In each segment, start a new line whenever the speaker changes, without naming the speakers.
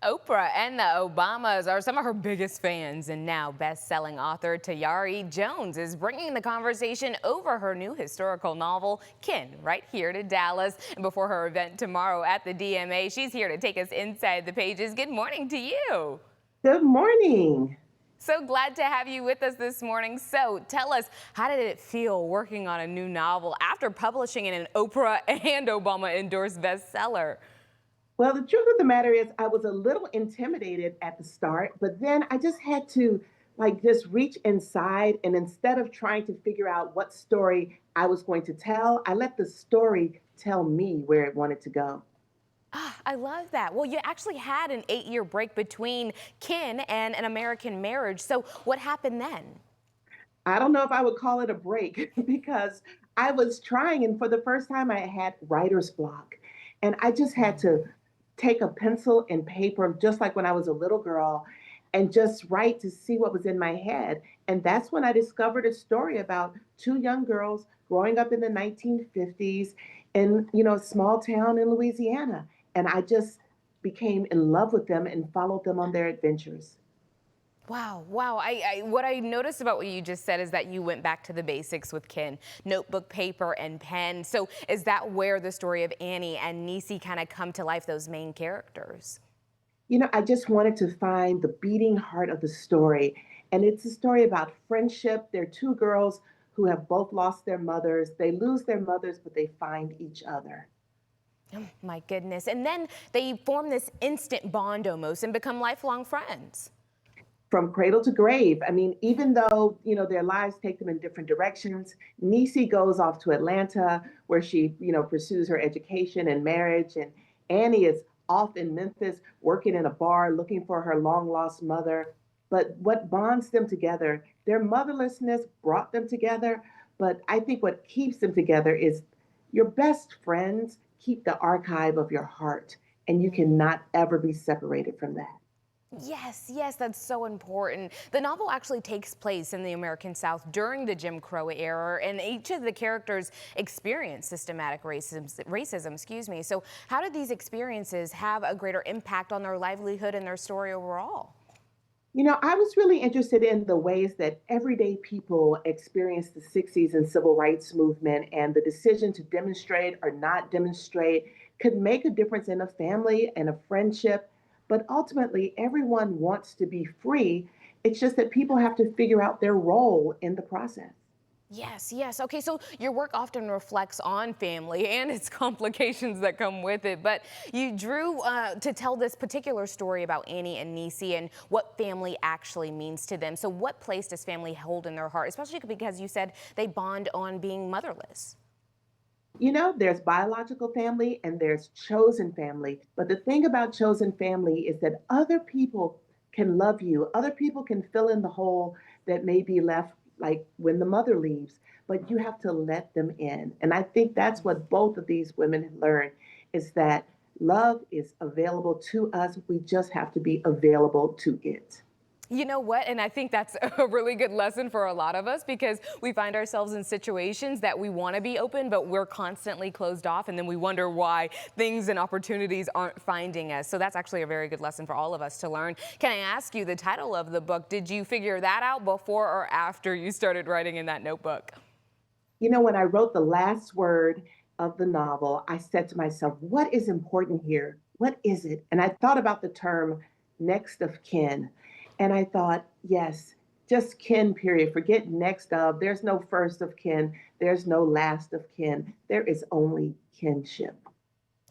Oprah and the Obamas are some of her biggest fans, and now best-selling author Tayari Jones is bringing the conversation over her new historical novel, Kin, right here to Dallas. And before her event tomorrow at the DMA, she's here to take us inside the pages. Good morning to you.
Good morning.
So glad to have you with us this morning. So tell us, how did it feel working on a new novel after publishing in an Oprah and Obama endorsed bestseller?
Well, the truth of the matter is, I was a little intimidated at the start, but then I just had to just reach inside. And instead of trying to figure out what story I was going to tell, I let the story tell me where it wanted to go.
Ah, I love that. Well, you actually had an 8-year break between Kin and An American Marriage. So what happened then?
I don't know if I would call it a break because I was trying, and for the first time, I had writer's block. And I just had to take a pencil and paper, just like when I was a little girl, and just write to see what was in my head. And that's when I discovered a story about two young girls growing up in the 1950s in, a small town in Louisiana. And I just became in love with them and followed them on their adventures.
Wow, wow. What I noticed about what you just said is that you went back to the basics with Kin, notebook, paper, and pen. So is that where the story of Annie and Nisi kind of come to life, those main characters?
I just wanted to find the beating heart of the story. And it's a story about friendship. They're two girls who have both lost their mothers. They lose their mothers, but they find each other.
Oh, my goodness. And then they form this instant bond almost and become lifelong friends.
From cradle to grave. I mean, even though, their lives take them in different directions, Nisi goes off to Atlanta where she, pursues her education and marriage. And Annie is off in Memphis working in a bar looking for her long lost mother. But what bonds them together, their motherlessness brought them together. But I think what keeps them together is your best friends keep the archive of your heart, and you cannot ever be separated from that.
Yes, yes, that's so important. The novel actually takes place in the American South during the Jim Crow era, and each of the characters experience systematic racism, excuse me. So how did these experiences have a greater impact on their livelihood and their story overall?
I was really interested in the ways that everyday people experienced the 60s and civil rights movement, and the decision to demonstrate or not demonstrate could make a difference in a family and a friendship. But ultimately, everyone wants to be free. It's just that people have to figure out their role in the process.
Yes, yes. Okay, so your work often reflects on family and its complications that come with it, but you drew to tell this particular story about Annie and Nisi and what family actually means to them. So what place does family hold in their heart, especially because you said they bond on being motherless?
There's biological family and there's chosen family. But the thing about chosen family is that other people can love you, other people can fill in the hole that may be left, like when the mother leaves, but you have to let them in. And I think that's what both of these women learned is that love is available to us. We just have to be available to it.
You know what? And I think that's a really good lesson for a lot of us because we find ourselves in situations that we want to be open, but we're constantly closed off. And then we wonder why things and opportunities aren't finding us. So that's actually a very good lesson for all of us to learn. Can I ask you the title of the book? Did you figure that out before or after you started writing in that notebook?
When I wrote the last word of the novel, I said to myself, what is important here? What is it? And I thought about the term next of kin. And I thought, yes, just kin, period. Forget next of. There's no first of kin. There's no last of kin. There is only kinship.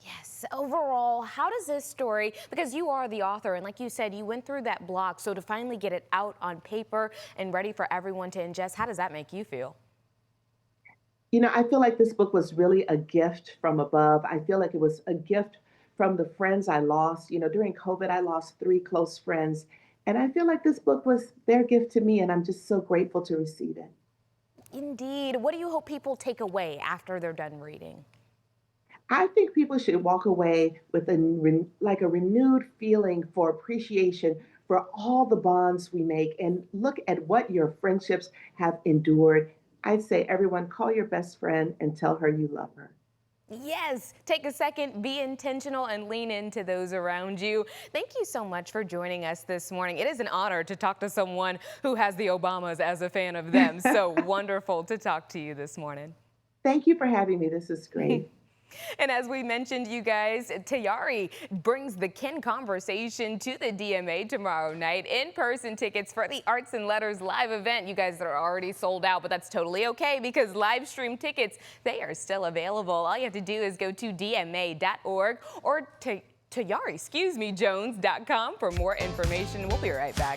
Yes. Overall, how does this story, because you are the author, and like you said, you went through that block, so to finally get it out on paper and ready for everyone to ingest, how does that make you feel?
I feel like this book was really a gift from above. I feel like it was a gift from the friends I lost. During COVID, I lost three close friends. And I feel like this book was their gift to me, and I'm just so grateful to receive it.
Indeed. What do you hope people take away after they're done reading?
I think people should walk away with like a renewed feeling for appreciation for all the bonds we make and look at what your friendships have endured. I'd say everyone call your best friend and tell her you love her.
Yes, take a second, be intentional, and lean into those around you. Thank you so much for joining us this morning. It is an honor to talk to someone who has the Obamas as a fan of them. So wonderful to talk to you this morning.
Thank you for having me. This is great.
And as we mentioned, you guys, Tayari brings the Ken conversation to the DMA tomorrow night. In-person tickets for the Arts and Letters live event. You guys are already sold out, but that's totally okay because live stream tickets, they are still available. All you have to do is go to dma.org or Jones.com for more information. We'll be right back.